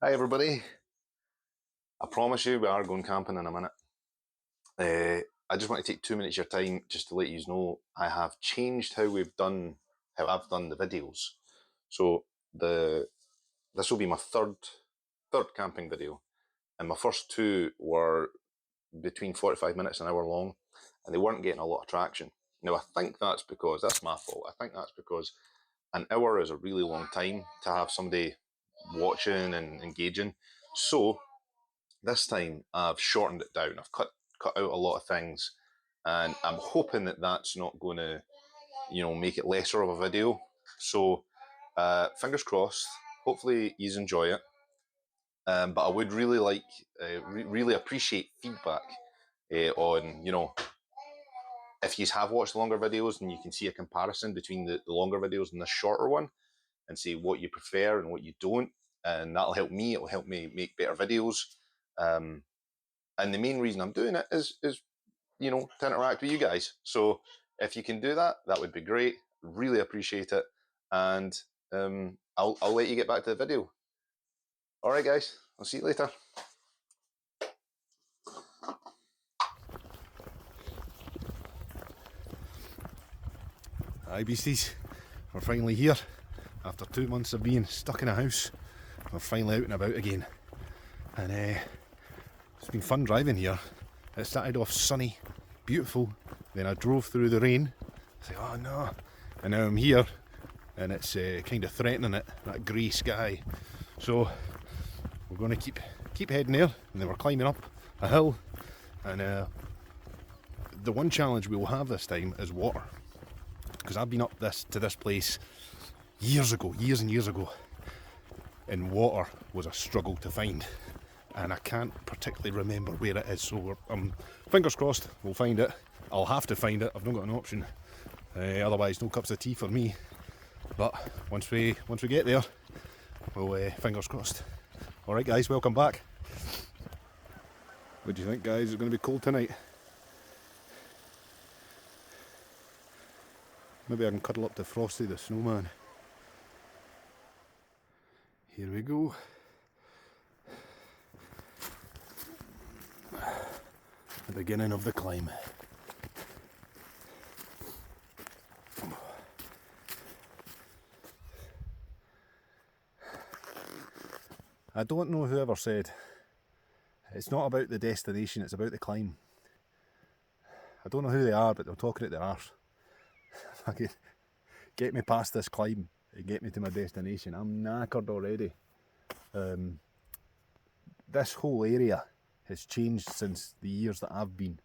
Hi everybody. I promise you we are going camping in a minute. I just want to take 2 minutes of your time just to let you know I have changed how I've done the videos. So this will be my third camping video, and my first two were between 45 minutes and an hour long, and they weren't getting a lot of traction. Now I think that's my fault. I think that's because an hour is a really long time to have somebody watching and engaging. So this time I've shortened it down. I've cut out a lot of things, and I'm hoping that that's not going to, make it lesser of a video. So, fingers crossed. Hopefully, you enjoy it. But I would really really appreciate feedback on, if you have watched longer videos and you can see a comparison between the longer videos and the shorter one, and see what you prefer and what you don't, and that'll help me. It'll help me make better videos. Um, and the main reason I'm doing it is to interact with you guys. So if you can do that, that would be great. Really appreciate it. And I'll let you get back to the video. All right, guys. I'll see you later. Hi beasties, we're finally here. After 2 months of being stuck in a house, we're finally out and about again. And it's been fun driving here. It started off sunny, beautiful, then I drove through the rain. I said, oh no. And now I'm here and it's kind of threatening it, that grey sky. So we're going to keep heading there, and then we're climbing up a hill. And the one challenge we will have this time is water. Because I've been up to this place years and years ago, and water was a struggle to find, and I can't particularly remember where it is. So fingers crossed we'll find it. I'll have to find it. I've not got an option. Otherwise, no cups of tea for me. But once we get there, we'll fingers crossed. All right, guys, welcome back. What do you think, guys? It's going to be cold tonight. Maybe I can cuddle up to Frosty the snowman. Here we go. The beginning of the climb. I don't know whoever said it's not about the destination, it's about the climb. I don't know who they are, but they're talking at their arse. If I could get me past this climb and get me to my destination, I'm knackered already. This whole area has changed since the years that I've been.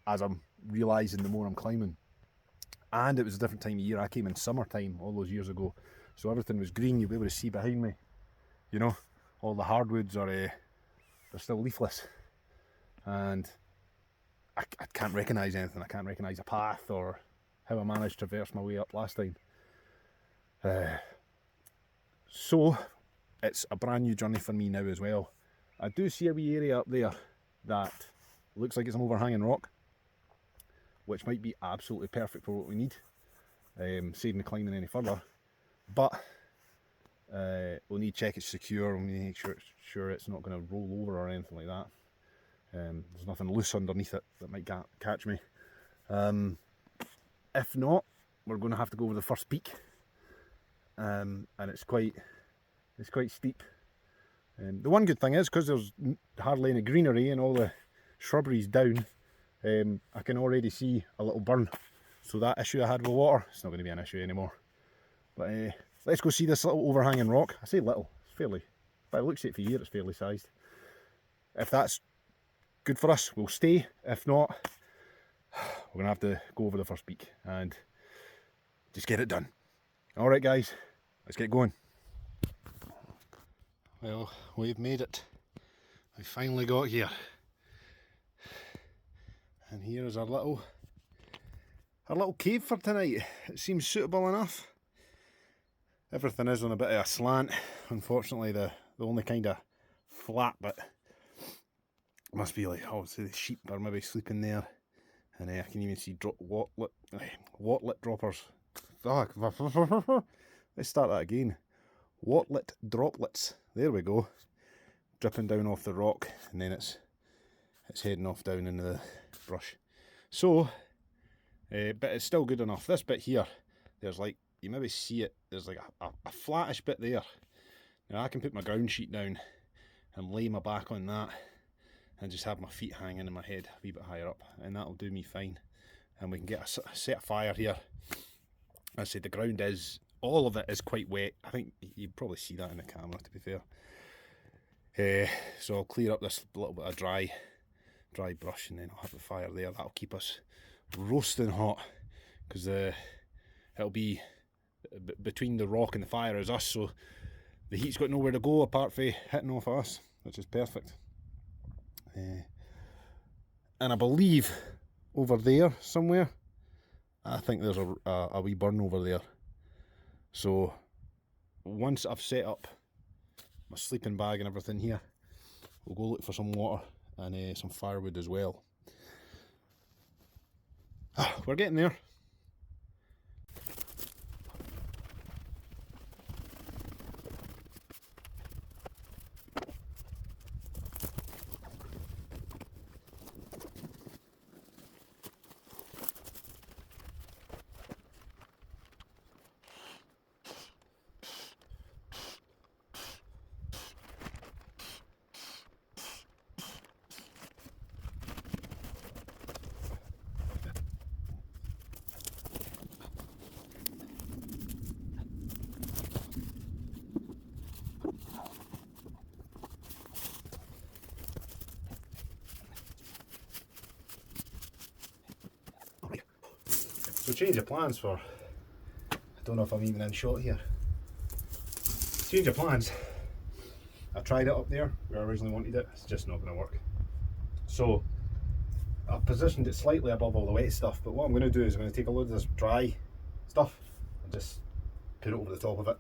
As I'm realising the more I'm climbing. And it was a different time of year. I came in summertime all those years ago, so everything was green. You'll be able to see behind me. You know, all the hardwoods are they're still leafless, and I can't recognise anything. I can't recognise a path or how I managed to traverse my way up last time. So it's a brand new journey for me now as well. I do see a wee area up there that looks like it's an overhanging rock, which might be absolutely perfect for what we need, saving the climbing any further. But we'll need to check it's secure, and we need to make sure it's not going to roll over or anything like that. There's nothing loose underneath it that might catch me. If not, we're going to have to go over the first peak, and it's quite steep. The one good thing is, because there's hardly any greenery and all the shrubbery's down, I can already see a little burn. So that issue I had with water, it's not going to be an issue anymore. But let's go see this little overhanging rock. I say little, it's fairly, by the looks of it for here, it's fairly sized. If that's good for us, we'll stay. If not, we're going to have to go over the first peak and just get it done. Alright guys, let's get going. Well, we've made it. We finally got here. And here is our little cave for tonight. It seems suitable enough. Everything is on a bit of a slant. Unfortunately, the only kind of flat bit must be like, obviously the sheep are maybe sleeping there. And I can even see whatlet droppers. Let's start that again. Whatlet droplets. There we go. Dripping down off the rock, and then it's heading off down into the brush. So, but it's still good enough. This bit here, there's like, you maybe see it, there's like a flattish bit there. Now I can put my ground sheet down and lay my back on that and just have my feet hanging and my head a wee bit higher up, and that'll do me fine. And we can get a set of fire here. As I said, the ground is, all of it is quite wet. I think you'd probably see that in the camera, to be fair. So I'll clear up this little bit of dry brush, and then I'll have the fire there. That'll keep us roasting hot, because it'll be between the rock and the fire is us, so the heat's got nowhere to go apart from hitting off us, which is perfect. And I believe over there somewhere, I think there's a wee burn over there. So once I've set up my sleeping bag and everything here, we'll go look for some water and some firewood as well. We're getting there. So change of plans for, I don't know if I'm even in shot here. Change of plans. I tried it up there where I originally wanted it, it's just not going to work. So I've positioned it slightly above all the wet stuff, but what I'm going to do is I'm going to take a load of this dry stuff and just put it over the top of it,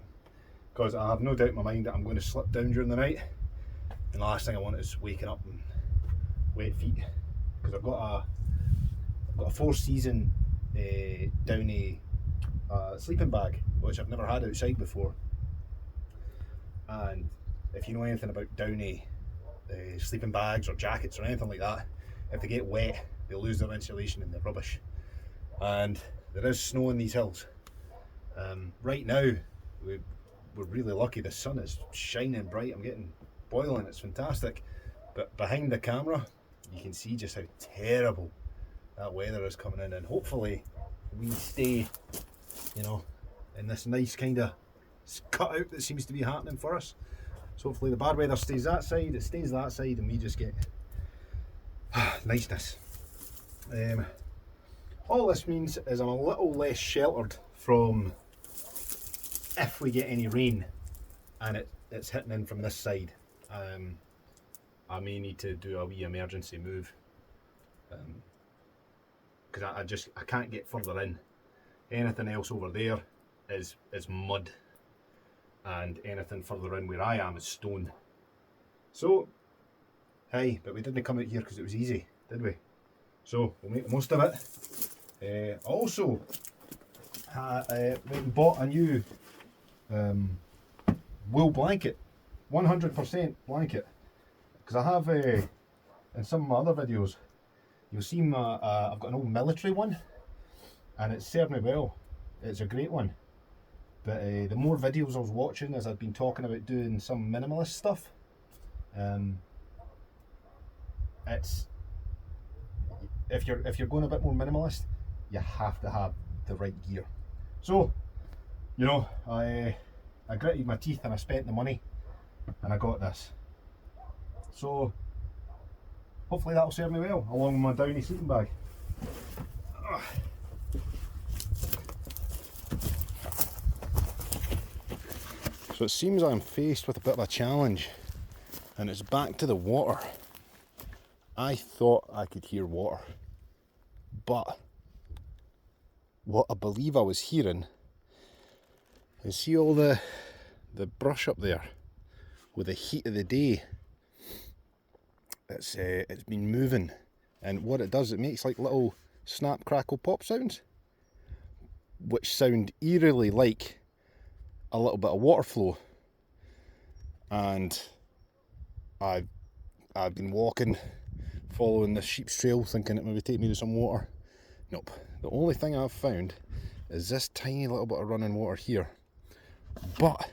because I have no doubt in my mind that I'm going to slip down during the night, and the last thing I want is waking up and wet feet, because I've got a 4-season Downy sleeping bag, which I've never had outside before. And if you know anything about Downy sleeping bags or jackets or anything like that, if they get wet, they lose their insulation and they're rubbish. And there is snow in these hills. Right now, we're really lucky. The sun is shining bright. I'm getting boiling. It's fantastic. But behind the camera, you can see just how terrible that weather is coming in, and hopefully we stay, you know, in this nice kind of cutout that seems to be happening for us. So hopefully the bad weather stays that side, it stays that side, and we just get niceness. All this means is I'm a little less sheltered from if we get any rain and it's hitting in from this side. I may need to do a wee emergency move, because I can't get further in. Anything else over there is mud, and anything further in where I am is stone. So, hey, but we didn't come out here because it was easy, did we? So we'll make the most of it. Also, went and bought a new wool blanket, 100% blanket, because I have in some of my other videos, you'll see I've got an old military one, and it's served me well. It's a great one. But the more videos I was watching as I've been talking about doing some minimalist stuff, it's if you're going a bit more minimalist, you have to have the right gear. So, you know, I gritted my teeth and I spent the money and I got this. So hopefully that'll serve me well, along with my Downy sleeping bag. So it seems I'm faced with a bit of a challenge, and it's back to the water. I thought I could hear water, but what I believe I was hearing is, see all the brush up there with the heat of the day. It's been moving, and what it does, it makes like little snap, crackle, pop sounds, which sound eerily like a little bit of water flow. and I've been walking, following this sheep's trail, thinking it maybe take me to some water. Nope. The only thing I've found is this tiny little bit of running water here. But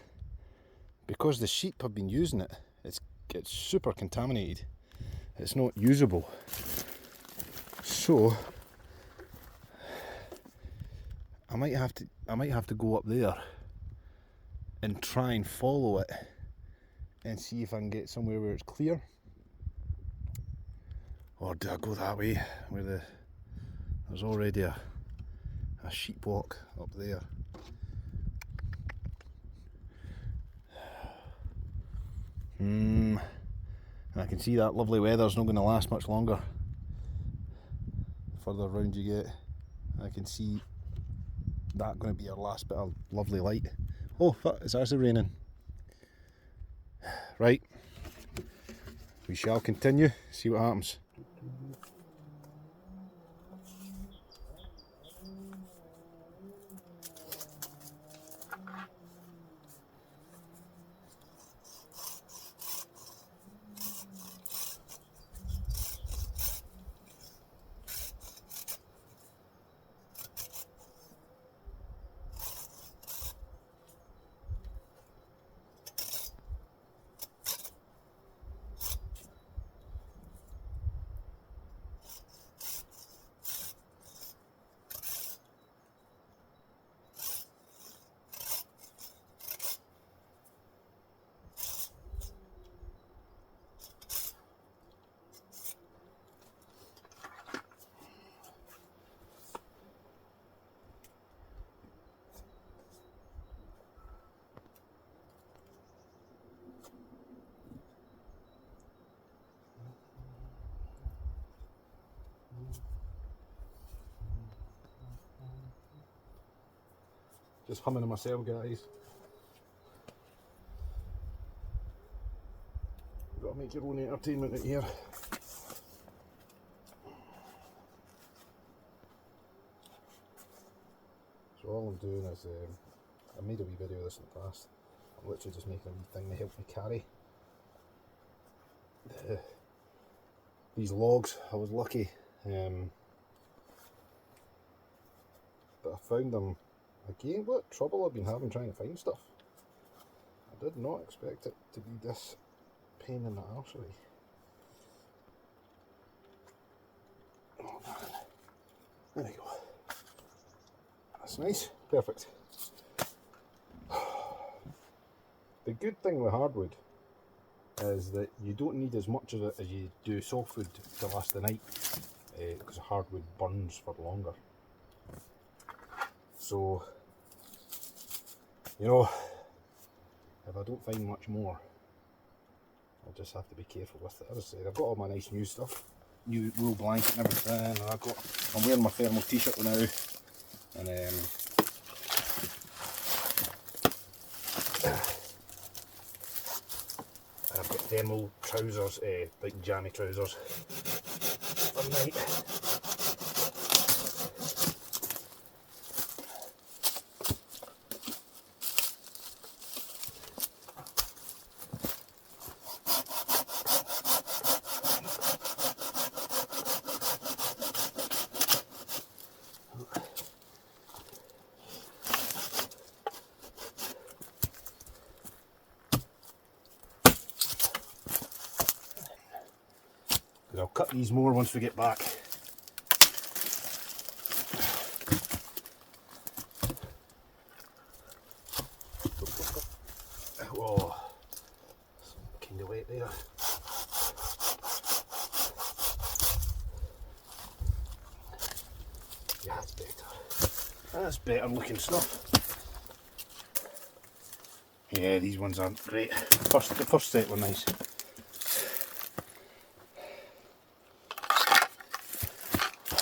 because the sheep have been using it, it's super contaminated. It's not usable. So I might have to go up there and try and follow it and see if I can get somewhere where it's clear. Or do I go that way where there's already a sheep walk up there? And I can see that lovely weather's not going to last much longer. The further round you get, I can see that going to be our last bit of lovely light. Oh fuck, it's actually raining. Right, we shall continue, see what happens. Just humming to myself, guys. You've got to make your own entertainment out here. So all I'm doing is, I made a wee video of this in the past. I'm literally just making a wee thing to help me carry these logs. I was lucky, but I found them. Again, what trouble I've been having trying to find stuff. I did not expect it to be this pain in the arsery. Oh man. There we go. That's nice. Perfect. The good thing with hardwood is that you don't need as much of it as you do softwood to last the night, because hardwood burns for longer. So, you know, if I don't find much more, I'll just have to be careful with it. As I said, I've got all my nice new stuff, new wool blanket and everything. And I'm wearing my thermal t-shirt now, and I've got thermal trousers, like jammy trousers for night. I'll cut these more once we get back. Whoa, kind of wet there. Yeah, that's better. That's better looking stuff. Yeah, these ones aren't great. The first set were nice.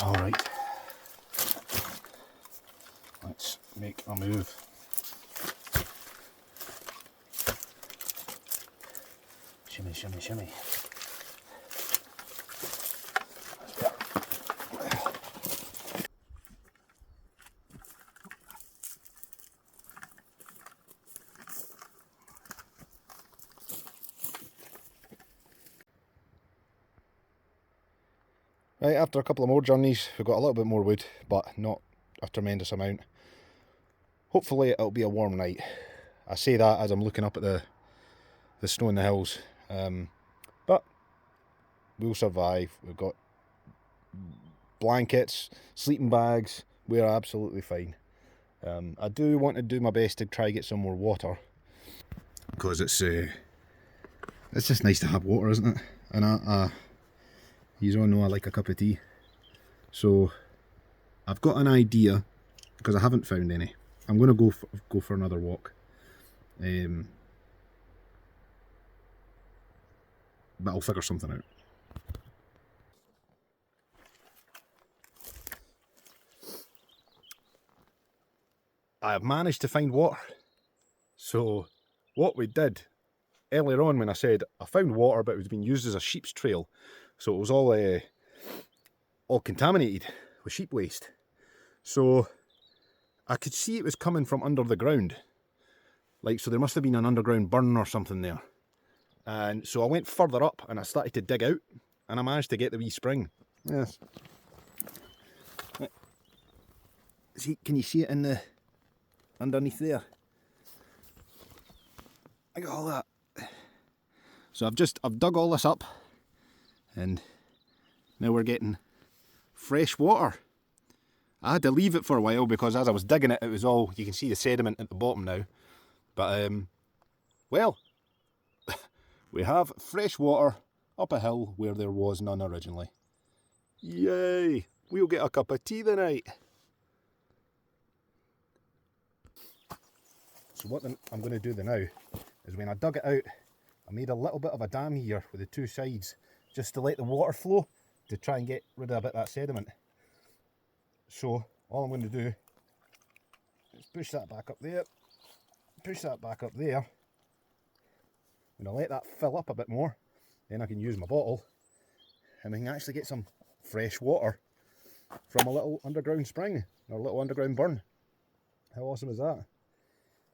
Alright, let's make a move. Shimmy, shimmy, shimmy. Right, after a couple of more journeys, we've got a little bit more wood, but not a tremendous amount. Hopefully it'll be a warm night. I say that as I'm looking up at the snow in the hills. But we'll survive. We've got blankets, sleeping bags. We're absolutely fine. I do want to do my best to try to get some more water, because it's just nice to have water, isn't it? And you all know I like a cup of tea. So I've got an idea, because I haven't found any. I'm going to go for another walk. But I'll figure something out. I have managed to find water. So what we did earlier on, when I said I found water but it was being used as a sheep's trail, so it was all contaminated with sheep waste. So I could see it was coming from under the ground. Like, so there must have been an underground burn or something there. And so I went further up and I started to dig out, and I managed to get the wee spring. Yes. See, can you see it in the underneath there? I got all that. So I've dug all this up, and now we're getting fresh water. I had to leave it for a while because as I was digging it, it was all, you can see the sediment at the bottom now. But well, we have fresh water up a hill where there was none originally. Yay! We'll get a cup of tea tonight. So what I'm going to do now is, when I dug it out, I made a little bit of a dam here with the two sides, just to let the water flow, to try and get rid of a bit of that sediment. So all I'm going to do is push that back up there, push that back up there. When I let that fill up a bit more, then I can use my bottle and we can actually get some fresh water from a little underground spring, or a little underground burn. How awesome is that?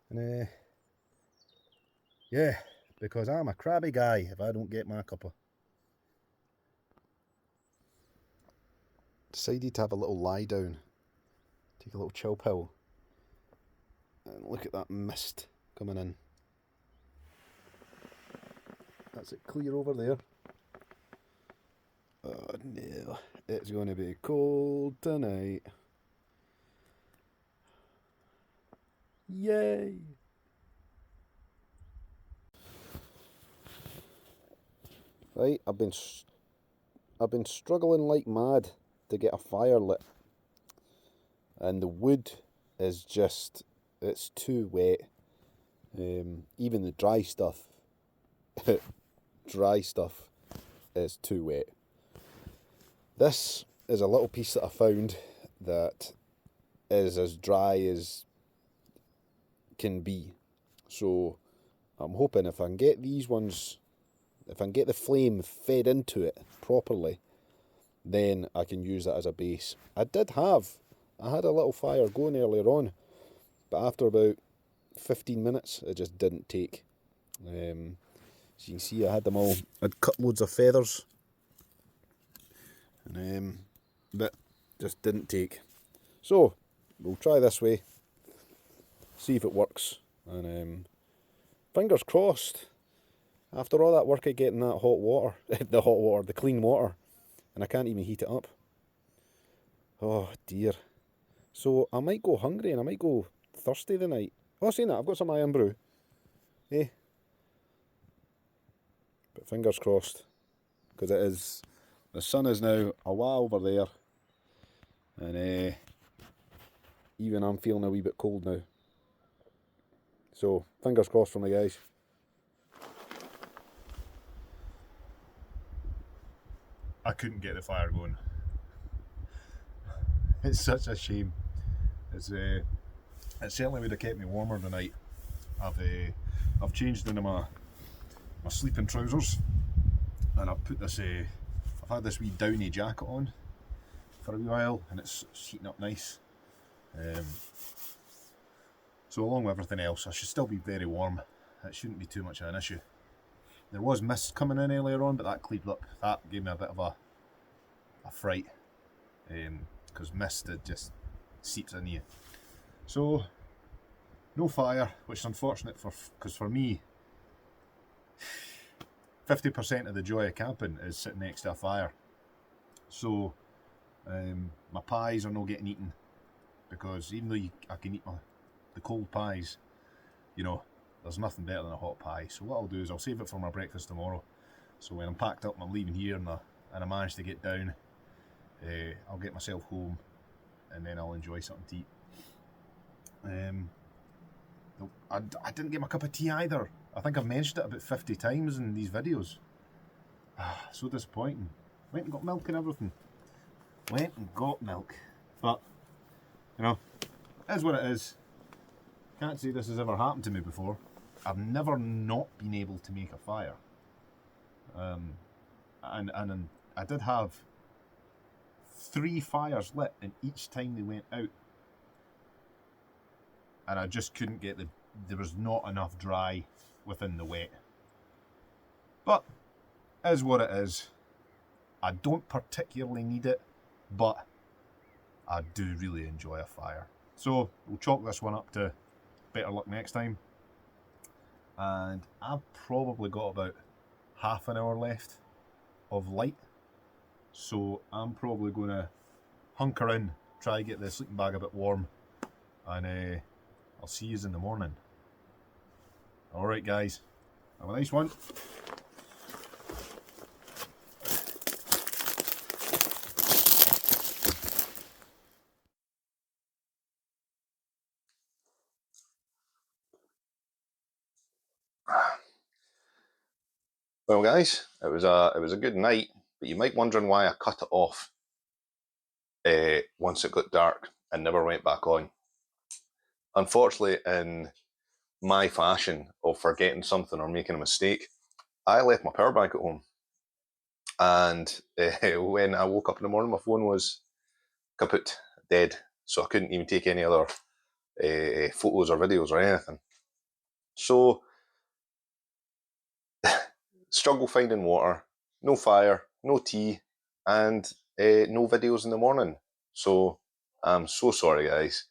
And yeah, because I'm a crabby guy if I don't get my cuppa. Decided to have a little lie down, take a little chill pill, and look at that mist coming in. That's it clear over there. Oh no, it's going to be cold tonight. Yay! Right, I've been struggling like mad to get a fire lit, and the wood is just, it's too wet. Even the dry stuff is too wet. This is a little piece that I found that is as dry as can be. So I'm hoping if I can get these ones, if I can get the flame fed into it properly, then I can use that as a base. I had a little fire going earlier on, but after about 15 minutes it just didn't take. As you can see, I'd cut loads of feathers, and but just didn't take. So we'll try this way, see if it works, and fingers crossed. After all that work of getting that hot water, the clean water, and I can't even heat it up. Oh dear. So I might go hungry and I might go thirsty tonight. Oh, saying that, I've got some iron brew. Eh? But fingers crossed, because the sun is now a while over there, and even I'm feeling a wee bit cold now. So fingers crossed for me, guys. I couldn't get the fire going. It's such a shame. It certainly would have kept me warmer tonight. I've changed into my sleeping trousers, and I've put this. I've had this wee downy jacket on for a wee while, and it's heating up nice. So along with everything else, I should still be very warm. It shouldn't be too much of an issue. There was mist coming in earlier on, but that cleared up. That gave me a bit of a fright, because mist, it just seeps into you. So no fire, which is unfortunate because for me, 50% of the joy of camping is sitting next to a fire. So my pies are not getting eaten, because even though I can eat the cold pies, you know, there's nothing better than a hot pie. So what I'll do is I'll save it for my breakfast tomorrow. So when I'm packed up and I'm leaving here and I manage to get down, I'll get myself home and then I'll enjoy something to eat. I didn't get my cup of tea either. I think I've mentioned it about 50 times in these videos. So disappointing. Went and got milk and everything. Went and got milk. But, you know, it is what it is. Can't say this has ever happened to me before. I've never not been able to make a fire. And I did have 3 fires lit, and each time they went out, and I just couldn't get there was not enough dry within the wet. But it is what it is. I don't particularly need it, but I do really enjoy a fire. So we'll chalk this one up to better luck next time. And I've probably got about half an hour left of light, so I'm probably going to hunker in, try get the sleeping bag a bit warm, and I'll see you in the morning. Alright guys, have a nice one. Well, guys, it was a good night, but you might be wondering why I cut it off once it got dark and never went back on. Unfortunately, in my fashion of forgetting something or making a mistake, I left my power bank at home, and when I woke up in the morning, my phone was kaput, dead, so I couldn't even take any other photos or videos or anything. So struggle finding water, no fire, no tea, and no videos in the morning. So I'm so sorry, guys.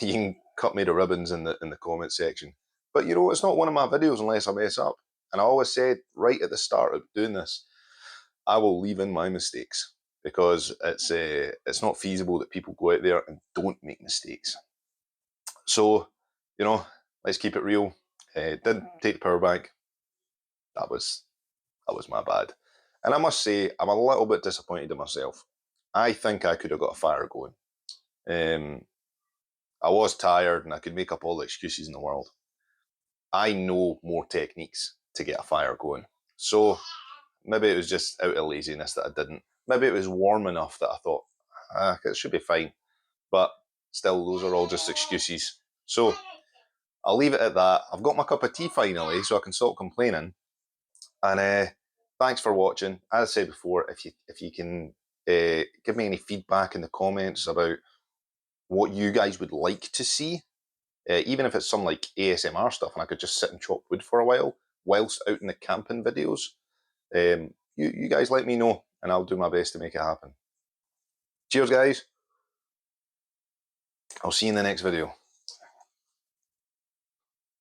You can cut me to ribbons in the comment section. But you know, it's not one of my videos unless I mess up. And I always said right at the start of doing this, I will leave in my mistakes, because it's not feasible that people go out there and don't make mistakes. So, you know, let's keep it real. Didn't take the power bank. That was my bad. And I must say, I'm a little bit disappointed in myself. I think I could have got a fire going. I was tired and I could make up all the excuses in the world. I know more techniques to get a fire going. So maybe it was just out of laziness that I didn't. Maybe it was warm enough that I thought, it should be fine. But still, those are all just excuses. So I'll leave it at that. I've got my cup of tea finally, so I can stop complaining. And thanks for watching. As I said before, if you can give me any feedback in the comments about what you guys would like to see, even if it's some like ASMR stuff, and I could just sit and chop wood for a while whilst out in the camping videos, you guys let me know, and I'll do my best to make it happen. Cheers, guys. I'll see you in the next video.